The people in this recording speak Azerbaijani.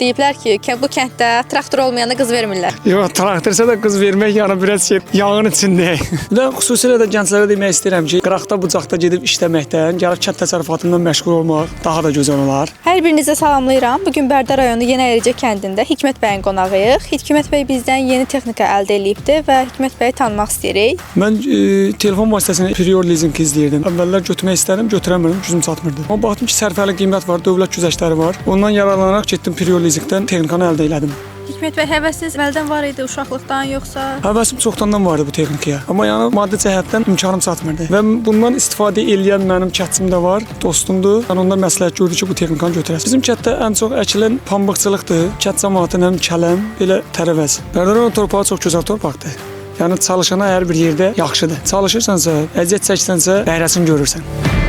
deyiblər ki, bu kənddə traktor olmayanda qız vermirlər. Yox, traktorsa da qız vermək yəni biraz yağın içindəyik. Bir də xüsusilə də gənclərə demək istəyirəm ki, qıraqda bucaqda gedib işləməkdən, gəlib kənd təsərrüfatından məşğul olmaq daha da gözəl olar. Hər birinizə salamlayıram. Bugün Bərdə rayonu Yeni Əricə kəndində Hikmət bəyin qonağıyıq. Hikmət bəy bizdən yeni texnika əldə edibdi və Hikmət bəyi tanımaq istəyirik. Mən telefon vasitəsilə Prior Leasing izləyirdim. Əvvəllər götürmək istədim, götürəmirdim, gücüm çatmırdı. Amma baxdım ki, sərfəli qiymət var, dövlət güzəştləri var. Ondan yararlanaraq getdim Prior Leasingdən texnikanı əldə elədim. Hikmət bəy, həvəsiniz əvvəldən var idi, uşaqlıqdan yoxsa? Həvəsim çoxdandan vardı bu texnikaya. Amma yəni maddi cəhətdən imkanım çatmırdı. Və bundan istifadə edən mənim kəndçim də var, dostumdur. Yəni onlar məsləhət gördü ki, bu texnikanı götürəsən. Bizim kənddə ən çox əkilən pambıqçılıqdır. Kənd cəmiyyətinin kələm, belə tərəvəz. Bərdə rayon torpağı çox gözəl torpaqdır. Yəni çalışana hər bir yerdə yaxşıdır. Çalışırsansa, əziyyət çəksənsə, bəhrəsini görürsən.